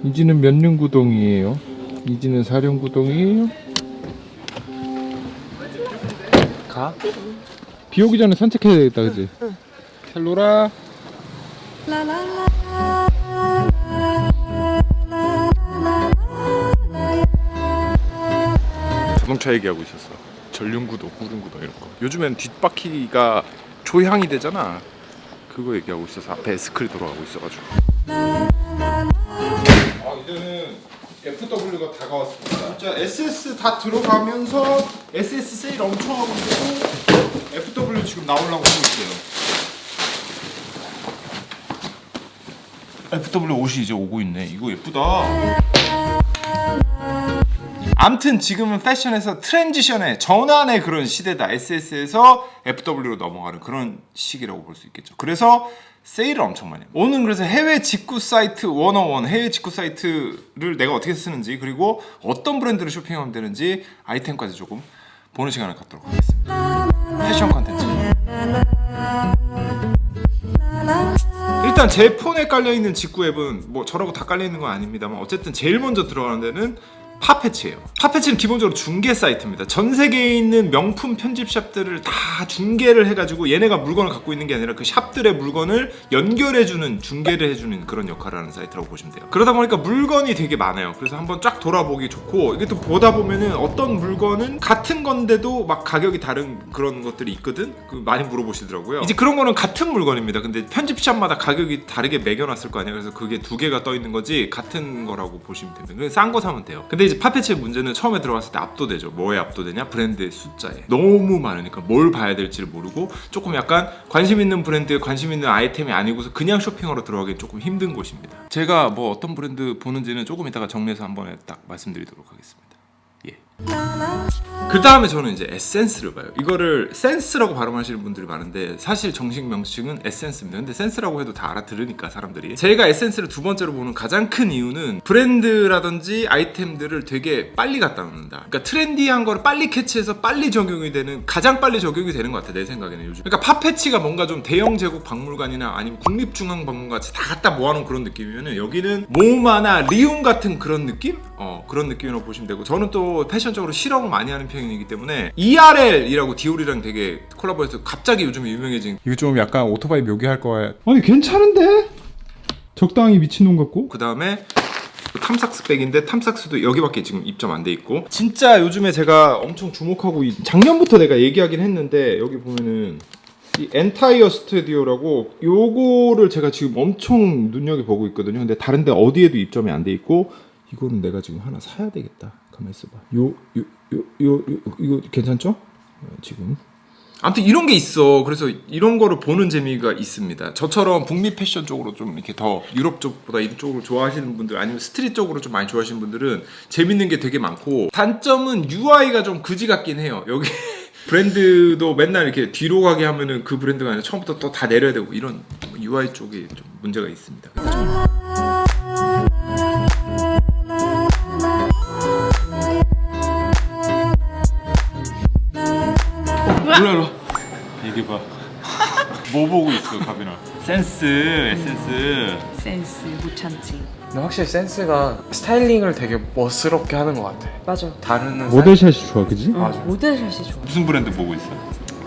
이지는 몇 륜구동이에요? 이지는 4륜구동이에요? 가? 비 오기 전에 산책해야 되겠다, 그치? 응. 잘 놀아. 자동차 얘기하고 있었어. 전륜구동, 후륜구동 이런 거. 요즘엔 뒷바퀴가 조향이 되잖아. 그거 얘기하고 있어서 앞에 S클이 돌아가고 있어가지고. 이제는 FW가 다가왔습니다. 진짜 SS 다 들어가면서 SS 세일 엄청 하고 있고 FW 지금 나오려고 하고 있어요. FW 옷이 이제 오고 있네. 이거 예쁘다. 암튼 지금은 패션에서 트랜지션의 전환의 그런 시대다. SS에서 FW로 넘어가는 그런 시기라고 볼 수 있겠죠. 그래서 세일을 엄청 많이 해요. 오늘 그래서 해외 직구 사이트 101 해외 직구 사이트를 내가 어떻게 쓰는지 그리고 어떤 브랜드를 쇼핑하면 되는지 아이템까지 조금 보는 시간을 갖도록 하겠습니다. 패션 컨텐츠. 일단 제 폰에 깔려있는 직구 앱은 뭐 저라고 다 깔려있는 건 아닙니다만 어쨌든 제일 먼저 들어가는 데는 팝패치예요. 팝패치는 기본적으로 중개 사이트입니다. 전 세계에 있는 명품 편집샵들을 다 중개를 해가지고 얘네가 물건을 갖고 있는 게 아니라 그 샵들의 물건을 연결해주는 중개를 해주는 그런 역할을 하는 사이트라고 보시면 돼요. 그러다 보니까 물건이 되게 많아요. 그래서 한번 쫙 돌아보기 좋고 이게 또 보다 보면은 어떤 물건은 같은 건데도 막 가격이 다른 그런 것들이 있거든. 많이 물어보시더라고요. 이제 그런 거는 같은 물건입니다. 근데 편집샵마다 가격이 다르게 매겨놨을 거 아니에요. 그래서 그게 두 개가 떠 있는 거지 같은 거라고 보시면 됩니다. 그냥 싼 거 사면 돼요. 근데 이제 팝패치의 문제는 처음에 들어갔을 때 압도되죠. 뭐에 압도되냐? 브랜드의 숫자에. 너무 많으니까 뭘 봐야 될지를 모르고 조금 약간 관심 있는 브랜드에 관심 있는 아이템이 아니고서 그냥 쇼핑하러 들어가기 조금 힘든 곳입니다. 제가 뭐 어떤 브랜드 보는지는 조금 이따가 정리해서 한번 딱 말씀드리도록 하겠습니다. 예. 그 다음에 저는 이제 에센스를 봐요. 이거를 센스라고 발음하시는 분들이 많은데 사실 정식 명칭은 에센스입니다. 근데 센스라고 해도 다 알아들으니까 사람들이. 제가 에센스를 두 번째로 보는 가장 큰 이유는 브랜드라든지 아이템들을 되게 빨리 갖다 놓는다. 그러니까 트렌디한 거를 빨리 캐치해서 빨리 적용이 되는, 가장 빨리 적용이 되는 것 같아 내 생각에는 요즘. 그러니까 팝패치가 뭔가 좀 대형 제국 박물관이나 아니면 국립중앙박물관 같이 다 갖다 모아놓은 그런 느낌이면은 여기는 모마나 리움 같은 그런 느낌? 그런 느낌이라고 보시면 되고, 저는 또 패션적으로 실험을 많이 하는 편이기 때문에 ERL이라고 디올이랑 되게 콜라보해서 갑자기 요즘 유명해진, 이거 좀 약간 오토바이 묘기할 거야. 아니 괜찮은데? 적당히 미친놈 같고. 그 다음에 탐삭스 백인데 탐삭스도 여기밖에 지금 입점 안 돼 있고, 진짜 요즘에 제가 엄청 주목하고 작년부터 내가 얘기하긴 했는데 여기 보면은 이 엔타이어 스튜디오라고 요거를 제가 지금 엄청 눈여겨보고 있거든요. 근데 다른 데 어디에도 입점이 안 돼 있고, 이거는 내가 지금 하나 사야 되겠다. 가만 있어봐. 이거 괜찮죠? 지금. 아무튼 이런 게 있어. 그래서 이런 거를 보는 재미가 있습니다. 저처럼 북미 패션 쪽으로 좀 이렇게 더 유럽 쪽보다 이쪽을 좋아하시는 분들, 아니면 스트릿 쪽으로 좀 많이 좋아하시는 분들은 재밌는 게 되게 많고, 단점은 UI가 좀 그지 같긴 해요. 여기 브랜드도 맨날 이렇게 뒤로 가게 하면은 그 브랜드가 아니라 처음부터 또 다 내려야 되고, 이런 UI 쪽에 좀 문제가 있습니다. 몰라. 얘기해봐. 뭐 보고 있어, 가빈아? 센스, 센스 못 참지. 근데 확실히 센스가 스타일링을 되게 멋스럽게 하는 것 같아. 맞아. 다루는 모델샷이 좋아, 그지? 맞아. 모델샷이 좋아. 무슨 브랜드 보고 있어?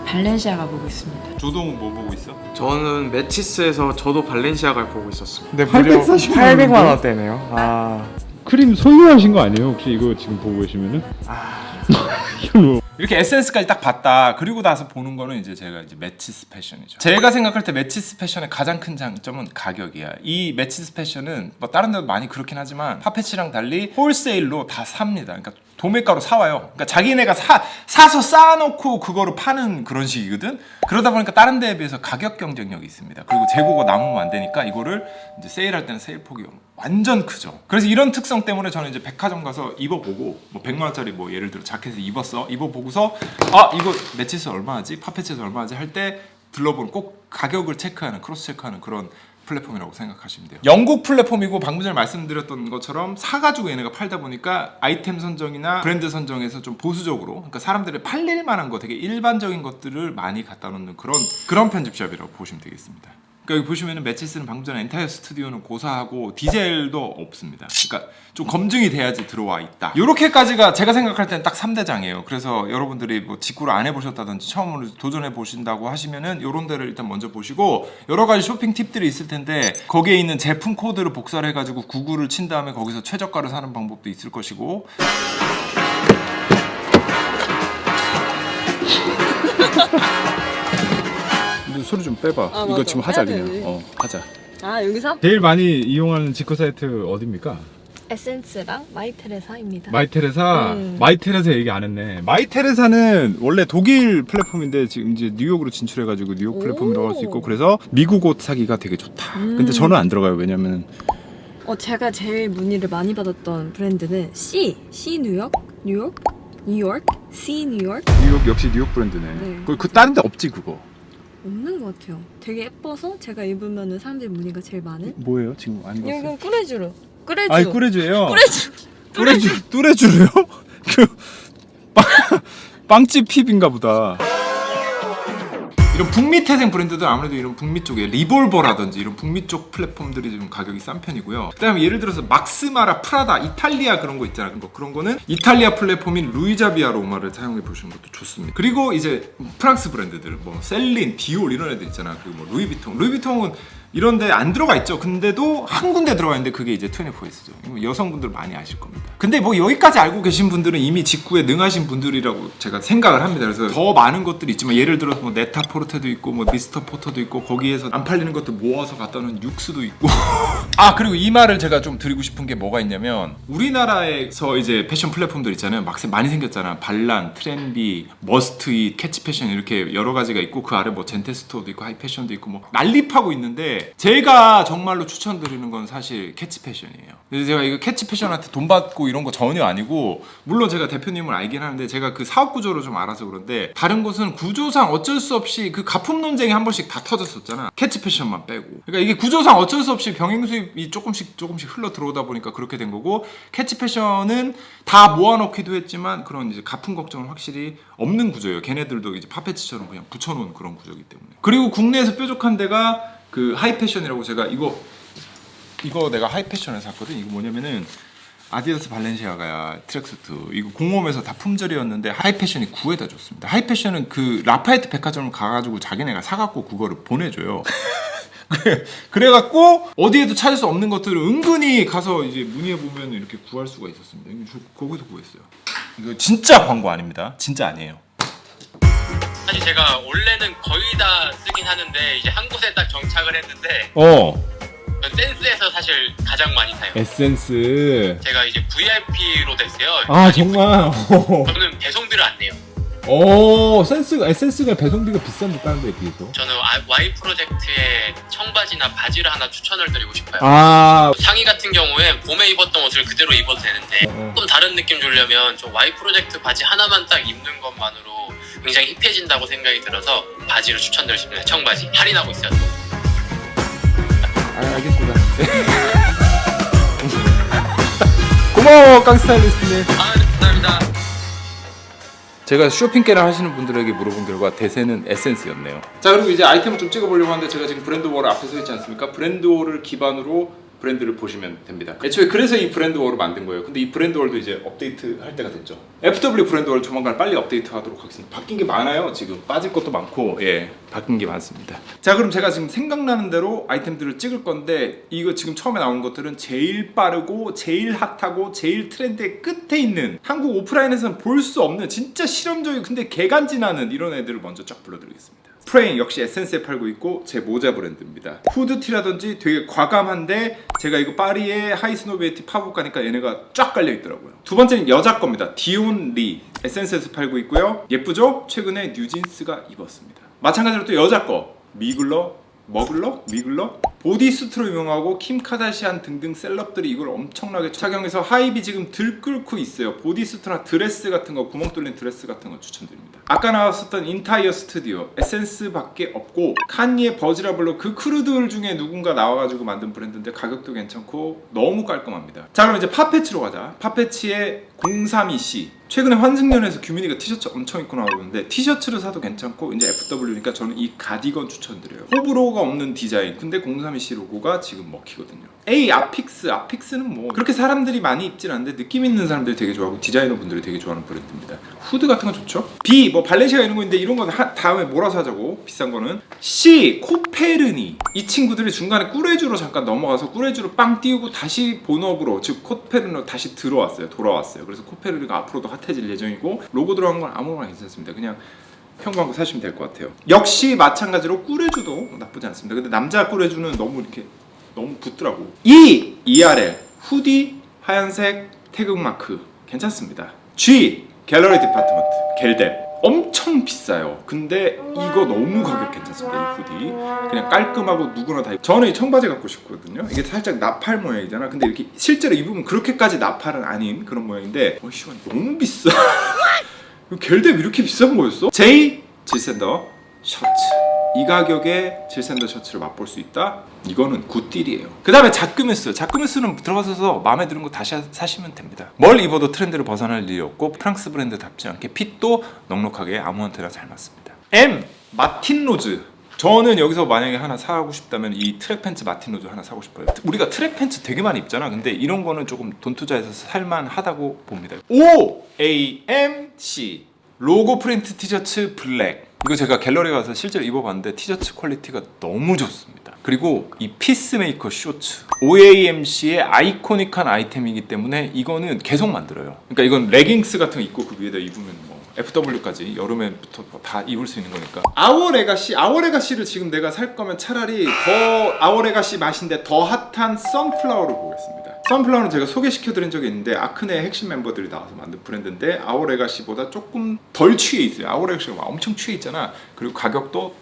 발렌시아가 보고 있습니다. 조동은 뭐 보고 있어? 저는 매치스에서 저도 발렌시아가를 보고 있었습니다. 근데 840만 800만 원대네요. 아, 크림 소유하신 거 아니에요? 혹시 이거 지금 보고 계시면은? 이렇게 에센스까지 딱 봤다. 그리고 나서 보는 거는 이제 제가 이제 매치스 패션이죠. 제가 생각할 때 매치스 패션의 가장 큰 장점은 가격이야. 이 매치스 패션은 뭐 다른 데도 많이 그렇긴 하지만 팝패치랑 달리 홀세일로 다 삽니다. 그러니까 도매가로 사와요. 그러니까 자기네가 사서 쌓아놓고 그거를 파는 그런 식이거든. 그러다 보니까 다른 데에 비해서 가격 경쟁력이 있습니다. 그리고 재고가 남으면 안 되니까 이거를 이제 세일할 때는 세일 폭이 완전 크죠. 그래서 이런 특성 때문에 저는 이제 백화점 가서 입어보고, 뭐 100만 원짜리 뭐 예를 들어 자켓을 입어보고서 이거 매치스 얼마하지? 팝패치에서 얼마하지? 할 때 둘러보는, 꼭 가격을 체크하는, 크로스 체크하는 그런 플랫폼이라고 생각하시면 돼요. 영국 플랫폼이고, 방금 전에 말씀드렸던 것처럼 사가지고 얘네가 팔다 보니까 아이템 선정이나 브랜드 선정에서 좀 보수적으로, 그러니까 사람들이 팔릴 만한 거, 되게 일반적인 것들을 많이 갖다 놓는 그런 편집샵이라고 보시면 되겠습니다. 그러니까 여기 보시면은 매치스는 방금 전에 엔타이어 스튜디오는 고사하고 디젤도 없습니다. 그러니까 좀 검증이 돼야지 들어와 있다. 요렇게까지가 제가 생각할 때는 딱 3대장이에요. 그래서 여러분들이 뭐 직구를 안 해보셨다든지 처음으로 도전해 보신다고 하시면은 요런 데를 일단 먼저 보시고 여러 가지 쇼핑 팁들이 있을 텐데 거기에 있는 제품 코드를 복사를 해가지고 구글을 친 다음에 거기서 최저가를 사는 방법도 있을 것이고 소리 좀 빼봐. 아, 이거 맞아. 지금 하자 해야 그냥. 되지. 하자. 아 여기서? 제일 많이 이용하는 직구 사이트 어디입니까? 에센스랑 마이테레사입니다. 마이테레사. 마이테레사 얘기 안 했네. 마이테레사는 원래 독일 플랫폼인데 지금 이제 뉴욕으로 진출해가지고 뉴욕 플랫폼이라고 할 수 있고 그래서 미국 옷 사기가 되게 좋다. 근데 저는 안 들어가요. 왜냐면 제가 제일 문의를 많이 받았던 브랜드는 C 뉴욕, C 뉴욕 뉴욕 역시 뉴욕 브랜드네. 네. 그 다른 데 없지 그거. 없는 것 같아요. 되게 예뻐서 제가 입으면은 사람들이 문의가 제일 많은. 뭐예요? 지금 안 입었어요? 이건 꾸레주로. 꾸레주. 아니 꾸레주예요. 꾸레주. 뚜레주로요? 그 빵집 핍인가 보다. 이런 북미 태생 브랜드들 아무래도 이런 북미 쪽에 리볼버라든지 이런 북미 쪽 플랫폼들이 좀 가격이 싼 편이고요. 그다음에 예를 들어서 막스마라, 프라다, 이탈리아 그런 거 있잖아요. 그런 거는 이탈리아 플랫폼인 루이자비아 로마를 사용해 보시는 것도 좋습니다. 그리고 이제 프랑스 브랜드들 뭐 셀린, 디올 이런 애들 있잖아. 그리고 뭐 루이비통은 이런 데 안 들어가 있죠. 근데도 한 군데 들어가 있는데 그게 이제 24S죠. 여성분들 많이 아실 겁니다. 근데 뭐 여기까지 알고 계신 분들은 이미 직구에 능하신 분들이라고 제가 생각을 합니다. 그래서 더 많은 것들이 있지만 예를 들어서 뭐 네타포르테도 있고 뭐 미스터 포터도 있고 거기에서 안 팔리는 것들 모아서 갖다 놓은 육수도 있고 아 그리고 이 말을 제가 좀 드리고 싶은 게 뭐가 있냐면 우리나라에서 이제 패션 플랫폼들 있잖아요. 막 많이 생겼잖아. 발란, 트렌디, 머스트잇, 캐치패션 이렇게 여러 가지가 있고 그 아래 뭐 젠테스토어도 있고 하이패션도 있고 뭐 난립하고 있는데 제가 정말로 추천드리는 건 사실 캐치패션이에요. 그래서 제가 이거 캐치패션한테 돈 받고 이런 거 전혀 아니고 물론 제가 대표님을 알긴 하는데 제가 그 사업 구조를 좀 알아서 그런데 다른 곳은 구조상 어쩔 수 없이 그 가품 논쟁이 한 번씩 다 터졌었잖아. 캐치패션만 빼고. 그러니까 이게 구조상 어쩔 수 없이 병행 수입이 조금씩 흘러 들어오다 보니까 그렇게 된 거고 캐치패션은 다 모아놓기도 했지만 그런 이제 가품 걱정은 확실히 없는 구조예요. 걔네들도 이제 파페치처럼 그냥 붙여놓은 그런 구조이기 때문에. 그리고 국내에서 뾰족한 데가 그 하이패션이라고 제가 이거 내가 하이패션을 샀거든. 이거 뭐냐면은 아디다스 발렌시아가야 트랙수트 이거 공홈에서 다 품절이었는데 하이패션이 구해다 줬습니다. 하이패션은 그 라파에트 백화점을 가가지고 자기네가 사갖고 그거를 보내줘요. 그래갖고 어디에도 찾을 수 없는 것들을 은근히 가서 이제 문의해보면 이렇게 구할 수가 있었습니다. 이거 거기서 구했어요. 이거 진짜 광고 아닙니다. 진짜 아니에요. 사실 제가 원래는 거의 다 쓰긴 하는데 이제 한 곳에 딱 정착을 했는데 전 센스에서 사실 가장 많이 사요. 에센스. 제가 이제 VIP로 됐어요. 아 정말. 저는 배송비를 안 내요. 에센스가 배송비가 비싼데 다른 데에 비해서. 저는 Y 프로젝트에 청바지나 바지를 하나 추천을 드리고 싶어요. 아 상의 같은 경우에 봄에 입었던 옷을 그대로 입어도 되는데 조금 다른 느낌 주려면 저 Y 프로젝트 바지 하나만 딱 입는 것만으로 굉장히 힙해진다고 생각이 들어서 바지를 추천드리고 싶습니다. 청바지 할인하고 있어요. 알겠습니다. 고마워 깡 스타일리스트님. 감사합니다. 제가 쇼핑계를 하시는 분들에게 물어본 결과 대세는 에센스였네요. 자 그리고 이제 아이템을 좀 찍어보려고 하는데 제가 지금 브랜드워를 앞에 서 있지 않습니까? 브랜드워를 기반으로 브랜드를 보시면 됩니다. 애초에 그래서 이 브랜드워를 만든 거예요. 근데 이 브랜드워도 이제 업데이트 할 때가 됐죠. FW 브랜드워를 조만간 빨리 업데이트 하도록 하겠습니다. 바뀐 게 많아요. 지금 빠질 것도 많고 바뀐 게 많습니다. 자 그럼 제가 지금 생각나는 대로 아이템들을 찍을 건데 이거 지금 처음에 나온 것들은 제일 빠르고 제일 핫하고 제일 트렌드의 끝에 있는 한국 오프라인에서는 볼 수 없는 진짜 실험적이고 근데 개간지나는 이런 애들을 먼저 쫙 불러드리겠습니다. 프레잉 역시 에센스에 팔고 있고 제 모자 브랜드입니다. 후드티라든지 되게 과감한데 제가 이거 파리의 하이스노비에티 팝업 가니까 얘네가 쫙 깔려 있더라고요. 두 번째는 여자 겁니다. 디온 리 에센스에서 팔고 있고요. 예쁘죠? 최근에 뉴진스가 입었습니다. 마찬가지로 또 여자 거 미글러 보디수트로 유명하고 킴 카다시안 등등 셀럽들이 이걸 엄청나게 착용해서 하입이 지금 들끓고 있어요. 보디수트나 드레스 같은 거 구멍 뚫린 드레스 같은 거 추천드립니다. 아까 나왔었던 인타이어 스튜디오 에센스밖에 없고 칸니의 버즈라블로 그 크루들 중에 누군가 나와가지고 만든 브랜드인데 가격도 괜찮고 너무 깔끔합니다. 자 그럼 이제 파페치로 가자. 파페치의 032C 최근에 환승연에서 규민이가 티셔츠 엄청 입고 나오는데 티셔츠를 사도 괜찮고 이제 FW니까 저는 이 가디건 추천드려요. 호불호가 없는 디자인. 근데 032C 로고가 지금 먹히거든요. 아픽스는 뭐 그렇게 사람들이 많이 입진 않는데 느낌 있는 사람들이 되게 좋아하고 디자이너 분들이 되게 좋아하는 브랜드입니다. 후드 같은 거 좋죠. B 뭐 발렌시아가 이런 거 있는데 이런 건 다음에 몰아서 하자고. 비싼 거는 C 코페르니. 이 친구들이 중간에 꾸레주로 잠깐 넘어가서 꾸레주로 빵 띄우고 다시 본업으로 즉 코페르니로 다시 돌아왔어요. 그래서 코페르니가 앞으로도 핫해질 예정이고 로고 들어간 건 아무거나 괜찮습니다. 그냥 평범한 거 사시면 될 것 같아요. 역시 마찬가지로 꾸레주도 나쁘지 않습니다. 근데 남자 꾸레주는 너무 붙더라고. ERL 후디 하얀색 태극 마크 괜찮습니다. G 갤러리 디파트먼트 갤뎁 엄청 비싸요. 근데 이거 너무 가격 괜찮습니다. 이 후디 그냥 깔끔하고 누구나 다 입고. 저는 이 청바지 갖고 싶거든요. 이게 살짝 나팔 모양이잖아. 근데 이렇게 실제로 입으면 그렇게까지 나팔은 아닌 그런 모양인데 씨발 너무 비싸. 갤뎁 이렇게 비싼 거였어? J 질샌더 셔츠. 이 가격에 질샌더 셔츠를 맛볼 수 있다? 이거는 굿딜이에요. 그 다음에 자크무스는 들어가서 마음에 드는 거 다시 사시면 됩니다. 뭘 입어도 트렌드를 벗어날 일이 없고 프랑스 브랜드답지 않게 핏도 넉넉하게 아무한테나 잘 맞습니다. M 마틴 로즈. 저는 여기서 만약에 하나 사고 싶다면 이 트랙 팬츠 마틴 로즈 하나 사고 싶어요. 우리가 트랙 팬츠 되게 많이 입잖아. 근데 이런 거는 조금 돈 투자해서 살만하다고 봅니다. OAMC 로고 프린트 티셔츠 블랙. 이거 제가 갤러리 가서 실제로 입어봤는데 티셔츠 퀄리티가 너무 좋습니다. 그리고 이 피스메이커 쇼츠 OAMC의 아이코닉한 아이템이기 때문에 이거는 계속 만들어요. 그러니까 이건 레깅스 같은 거 입고 그 위에다 입으면 뭐 FW까지 여름에부터 다 입을 수 있는 거니까. 아워레가시를 지금 내가 살 거면 차라리 더 아워레가시 맛인데 더 핫한 선플라워를 보겠습니다. 선플라워는 제가 소개시켜드린 적이 있는데 아크네 핵심 멤버들이 나와서 만든 브랜드인데 아워레가시보다 조금 덜 취해 있어요. 아워레가시가 막 엄청 취해 있잖아. 그리고 가격도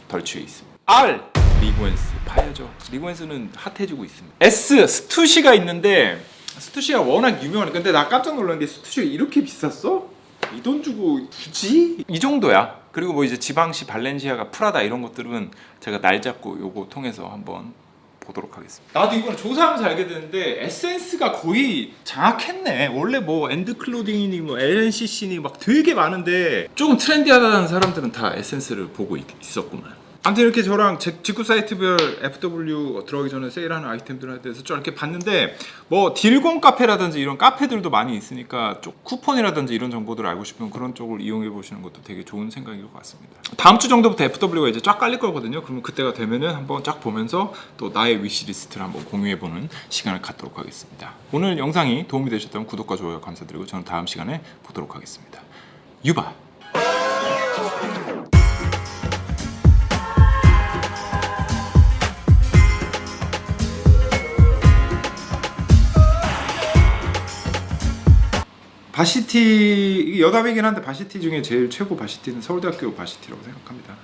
덜 취해 있습니다. R 리고엔스 봐야죠. 리고엔스는 핫해지고 있습니다. S 스투시가 있는데 스투시가 워낙 유명하니까. 근데 나 깜짝 놀란 게 스투시가 이렇게 비쌌어? 이 돈 주고 굳이? 이 정도야. 그리고 뭐 이제 지방시 발렌시아가 프라다 이런 것들은 제가 날 잡고 요거 통해서 한번 보도록 하겠습니다. 나도 이번에 조사하면서 알게 됐는데 에센스가 거의 장악했네. 원래 뭐 엔드클로딩이니 뭐 LNCC니 막 되게 많은데 조금 트렌디하다는 사람들은 다 에센스를 보고 있었구만. 아무튼 이렇게 저랑 직구 사이트별 FW 들어가기 전에 세일하는 아이템들에 대해서 좀 이렇게 봤는데 뭐 딜공 카페라든지 이런 카페들도 많이 있으니까 좀 쿠폰이라든지 이런 정보들을 알고 싶으면 그런 쪽을 이용해 보시는 것도 되게 좋은 생각인 것 같습니다. 다음 주 정도부터 FW가 이제 쫙 깔릴 거거든요. 그러면 그때가 되면은 한번 쫙 보면서 또 나의 위시리스트를 한번 공유해 보는 시간을 갖도록 하겠습니다. 오늘 영상이 도움이 되셨다면 구독과 좋아요 감사드리고 저는 다음 시간에 보도록 하겠습니다. 유바. 바시티 여담이긴 한데 바시티 중에 제일 최고 바시티는 서울대학교 바시티라고 생각합니다.